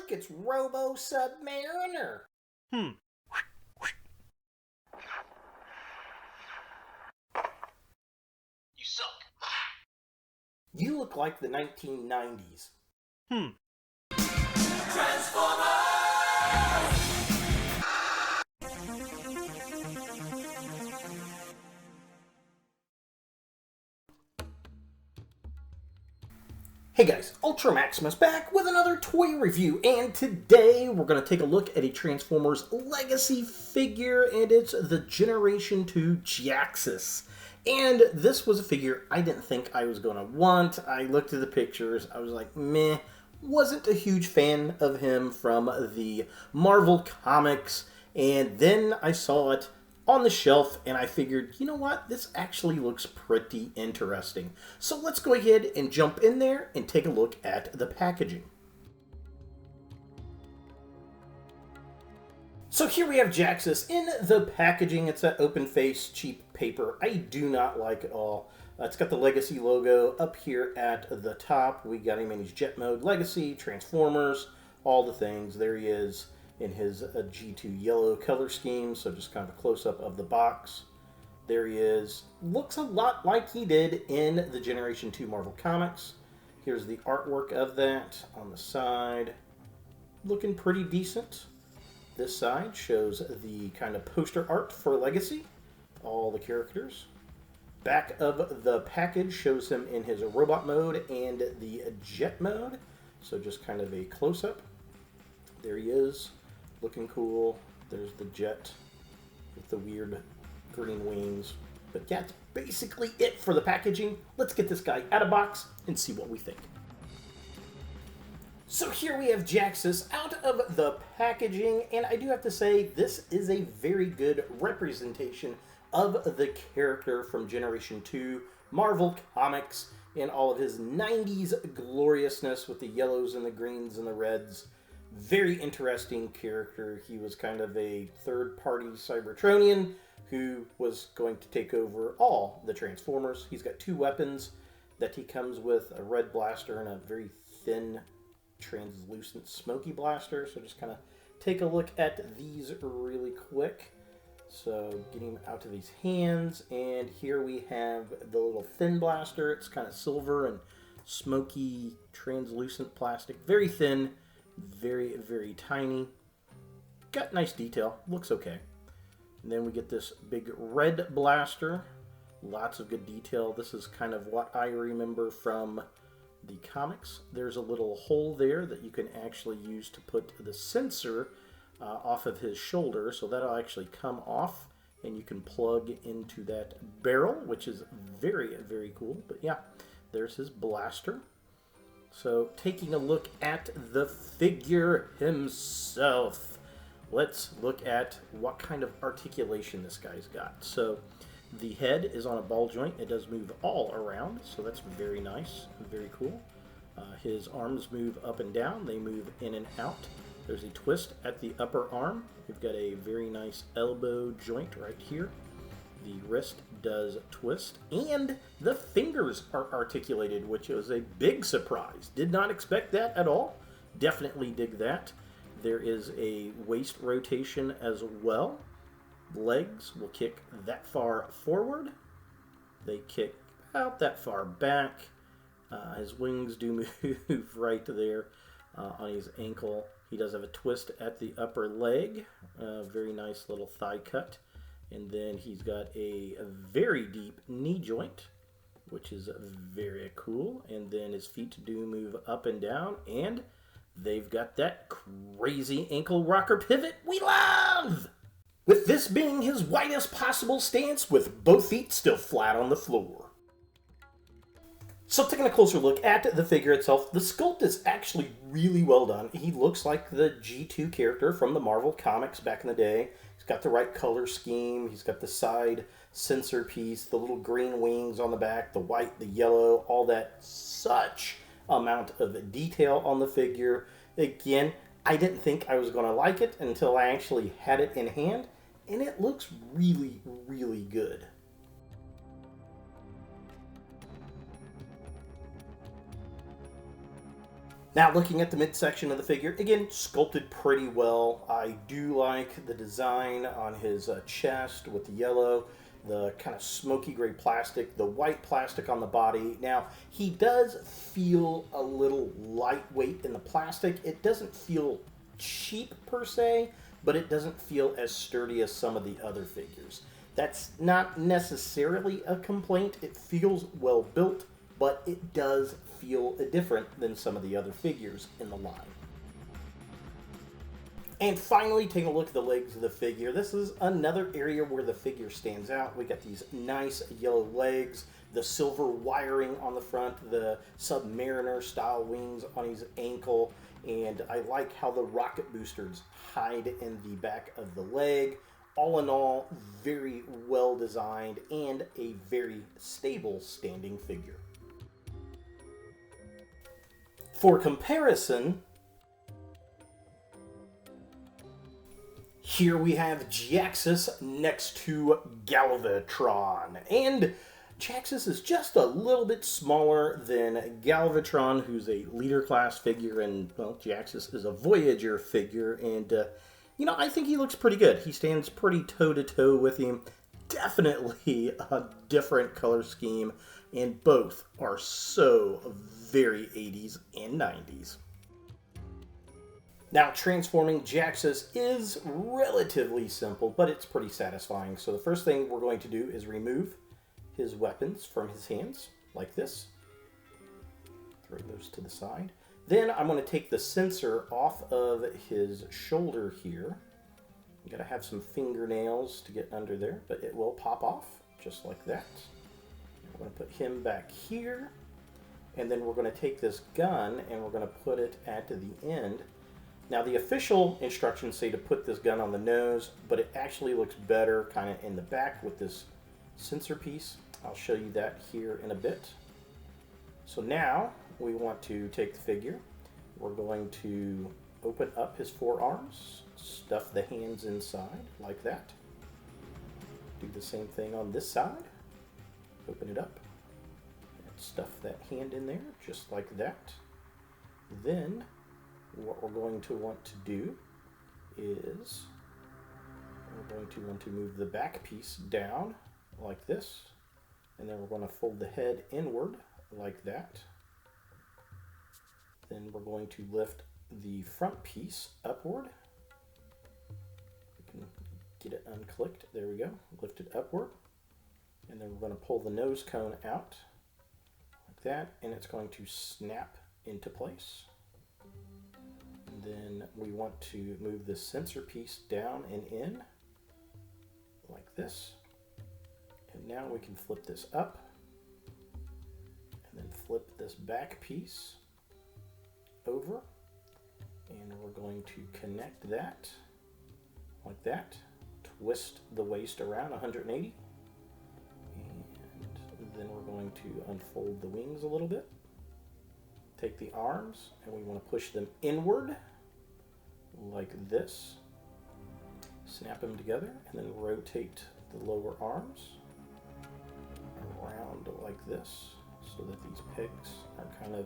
Look, it's Robo Submariner. You suck. You look like the 1990s. Transformers! Hey guys, Ultra Maximus back with another toy review, and today we're going to take a look at a Transformers Legacy figure, and it's the Generation 2 Jhiaxus. And this was a figure I didn't think I was going to want. I looked at the pictures, I was like, meh, wasn't a huge fan of him from the Marvel Comics, and then I saw it on the shelf, and I figured, you know what, this actually looks pretty interesting. So let's go ahead and jump in there and take a look at the packaging. So here we have Jhiaxus in the packaging. It's that open face, cheap paper. I do not like at all. It's got the Legacy logo up here at the top. We got him in his jet mode, Legacy, Transformers, all the things. There he is in his G2 yellow color scheme, so just kind of a close-up of the box. There he is. Looks a lot like he did in the Generation 2 Marvel Comics. Here's the artwork of that on the side. Looking pretty decent. This side shows the kind of poster art for Legacy, all the characters. Back of the package shows him in his robot mode and the jet mode, so just kind of a close-up. There he is. Looking cool. There's the jet with the weird green wings. But yeah, that's basically it for the packaging. Let's get this guy out of box and see what we think. So here we have Jhiaxus out of the packaging, and I do have to say this is a very good representation of the character from Generation 2 Marvel Comics in all of his 90s gloriousness with the yellows and the greens and the reds. Very interesting character. He was kind of a third-party Cybertronian who was going to take over all the Transformers. He's got two weapons that he comes with, a red blaster and a very thin, translucent, smoky blaster. So just kind of take a look at these really quick. So get him out of his hands, and here we have the little thin blaster. It's kind of silver and smoky, translucent plastic. Very thin. Very, very tiny. Got nice detail. Looks okay. And then we get this big red blaster. Lots of good detail. This is kind of what I remember from the comics. There's a little hole there that you can actually use to put the sensor off of his shoulder. So that'll actually come off and you can plug into that barrel, which is very, very cool. But yeah, there's his blaster. So, taking a look at the figure himself, let's look at what kind of articulation this guy's got. So, the head is on a ball joint. It does move all around, so that's very nice, very cool. His arms move up and down. They move in and out. There's a twist at the upper arm. We've got a very nice elbow joint right here. The wrist does twist, and the fingers are articulated, which is a big surprise. Did not expect that at all. Definitely dig that. There is a waist rotation as well. Legs will kick that far forward. They kick about that far back. His wings do move right there on his ankle. He does have a twist at the upper leg. Very nice little thigh cut. And then he's got a very deep knee joint, which is very cool. And then his feet do move up and down, and they've got that crazy ankle rocker pivot we love! With this being his widest possible stance, with both feet still flat on the floor. So taking a closer look at the figure itself, the sculpt is actually really well done. He looks like the G2 character from the Marvel Comics back in the day. He's got the right color scheme. He's got the side sensor piece, the little green wings on the back, the white, the yellow, all that. Such amount of detail on the figure. Again, I didn't think I was going to like it until I actually had it in hand, and it looks really, really good. Now, looking at the midsection of the figure, again, sculpted pretty well. I do like the design on his chest with the yellow, the kind of smoky gray plastic, the white plastic on the body. Now, he does feel a little lightweight in the plastic. It doesn't feel cheap per se, but it doesn't feel as sturdy as some of the other figures. That's not necessarily a complaint. It feels well built, but it does feel different than some of the other figures in the line. And finally, taking a look at the legs of the figure, this is another area where the figure stands out. We got these nice yellow legs, the silver wiring on the front, the Submariner style wings on his ankle, and I like how the rocket boosters hide in the back of the leg. All in all, very well designed and a very stable standing figure. For comparison, here we have Jhiaxus next to Galvatron. And Jhiaxus is just a little bit smaller than Galvatron, who's a leader class figure, and, well, Jhiaxus is a Voyager figure, and, I think he looks pretty good. He stands pretty toe-to-toe with him. Definitely a different color scheme, and both are so very 80s and 90s. Now, transforming Jhiaxus is relatively simple, but it's pretty satisfying. So the first thing we're going to do is remove his weapons from his hands, like this. Throw those to the side. Then I'm going to take the sensor off of his shoulder here. You gotta have some fingernails to get under there, but it will pop off, just like that. I'm going to put him back here. And then we're going to take this gun and we're going to put it at the end. Now, the official instructions say to put this gun on the nose, but it actually looks better kind of in the back with this sensor piece. I'll show you that here in a bit. So now we want to take the figure. We're going to open up his forearms, stuff the hands inside like that. Do the same thing on this side. Open it up. Stuff that hand in there, just like that. Then, what we're going to want to do is we're going to want to move the back piece down like this, and then we're going to fold the head inward like that. Then we're going to lift the front piece upward. We can get it unclicked. There we go. Lift it upward. And then we're going to pull the nose cone out like that, and it's going to snap into place. And then we want to move the sensor piece down and in like this. And now we can flip this up and then flip this back piece over, and we're going to connect that like that, twist the waist around 180, and then we're going to unfold the wings a little bit, take the arms, and we want to push them inward like this, snap them together, and then rotate the lower arms around like this so that these pegs are kind of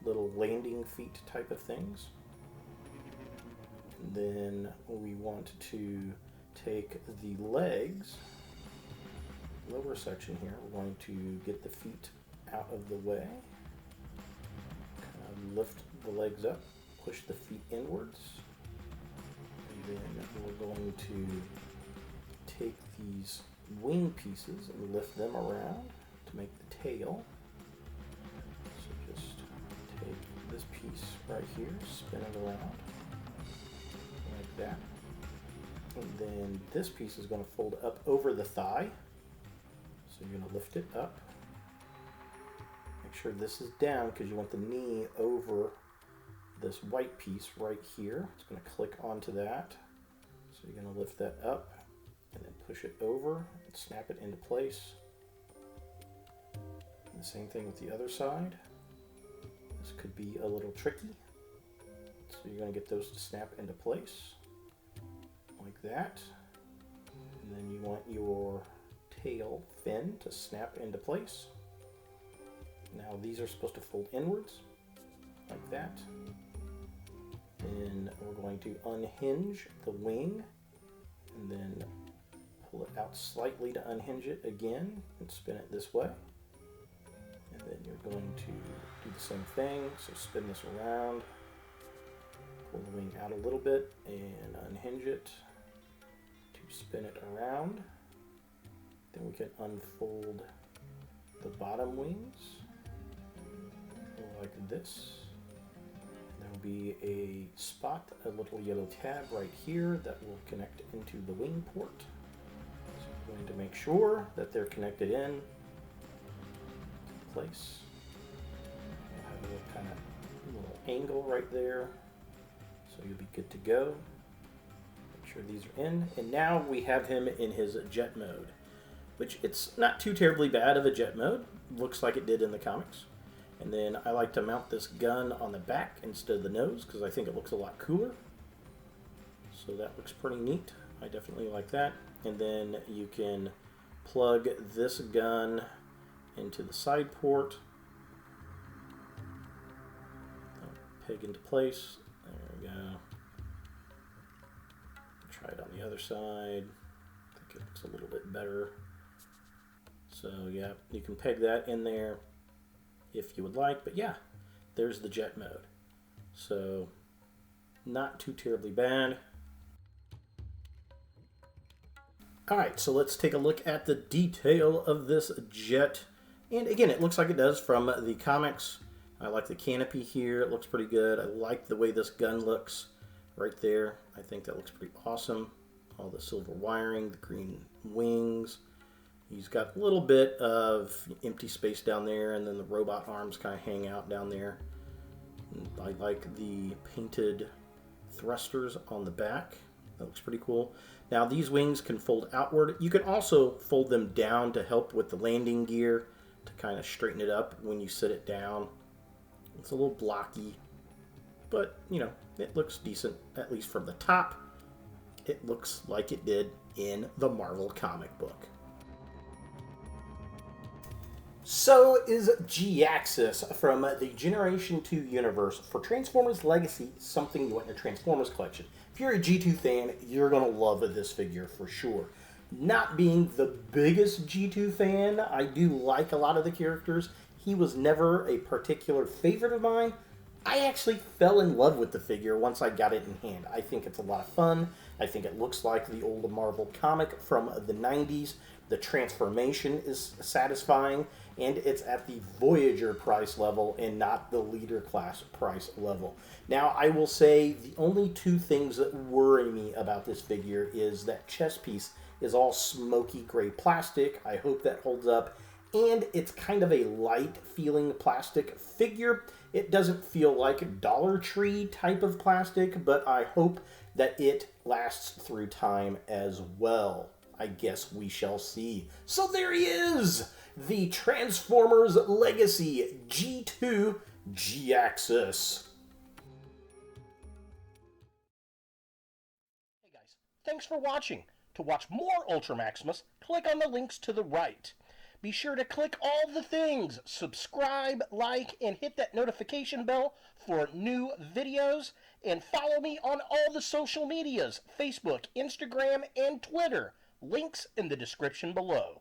little landing feet type of things. And then we want to take the legs, lower section here, we're going to get the feet out of the way, kind of lift the legs up, push the feet inwards, and then we're going to take these wing pieces and lift them around to make the tail. So just take this piece right here, spin it around like that. And then this piece is going to fold up over the thigh. So you're going to lift it up. Make sure this is down because you want the knee over this white piece right here. It's going to click onto that. So you're going to lift that up and then push it over and snap it into place. And the same thing with the other side. This could be a little tricky. So you're going to get those to snap into place like that. And then you want your tail fin to snap into place. Now these are supposed to fold inwards like that. Then we're going to unhinge the wing and then pull it out slightly to unhinge it again and spin it this way. And then you're going to do the same thing, so spin this around, pull the wing out a little bit and unhinge it to spin it around. Then we can unfold the bottom wings like this. There will be a spot, a little yellow tab right here that will connect into the wing port. So we're going to make sure that they're connected in place. We'll have a little kind of little angle right there, so you'll be good to go. Make sure these are in, and now we have him in his jet mode, which it's not too terribly bad of a jet mode. Looks like it did in the comics. And then I like to mount this gun on the back instead of the nose because I think it looks a lot cooler. So that looks pretty neat. I definitely like that. And then you can plug this gun into the side port. Peg into place. There we go. Try it on the other side. I think it looks a little bit better. So yeah, you can peg that in there if you would like, but yeah, there's the jet mode. So not too terribly bad. Alright, so let's take a look at the detail of this jet. And again, it looks like it does from the comics. I like the canopy here, it looks pretty good. I like the way this gun looks right there. I think that looks pretty awesome. All the silver wiring, the green wings. He's got a little bit of empty space down there, and then the robot arms kind of hang out down there. And I like the painted thrusters on the back. That looks pretty cool. Now these wings can fold outward. You can also fold them down to help with the landing gear, to kind of straighten it up when you sit it down. It's a little blocky, but you know, it looks decent, at least from the top. It looks like it did in the Marvel comic book. So is Jhiaxus from the Generation 2 universe for Transformers Legacy something you want in your Transformers collection? If you're a G2 fan, you're going to love this figure for sure. Not being the biggest G2 fan, I do like a lot of the characters. He was never a particular favorite of mine. I actually fell in love with the figure once I got it in hand. I think it's a lot of fun. I think it looks like the old Marvel comic from the 90s. The transformation is satisfying, and it's at the Voyager price level and not the Leader class price level. Now, I will say the only two things that worry me about this figure is that chest piece is all smoky gray plastic. I hope that holds up. And it's kind of a light feeling plastic figure. It doesn't feel like Dollar Tree type of plastic, but I hope that it lasts through time as well. I guess we shall see. So there he is! The Transformers Legacy G2 Jhiaxus. Hey guys, thanks for watching. To watch more Ultra Maximus, click on the links to the right. Be sure to click all the things, subscribe, like, and hit that notification bell for new videos, and follow me on all the social medias, Facebook, Instagram, and Twitter. Links in the description below.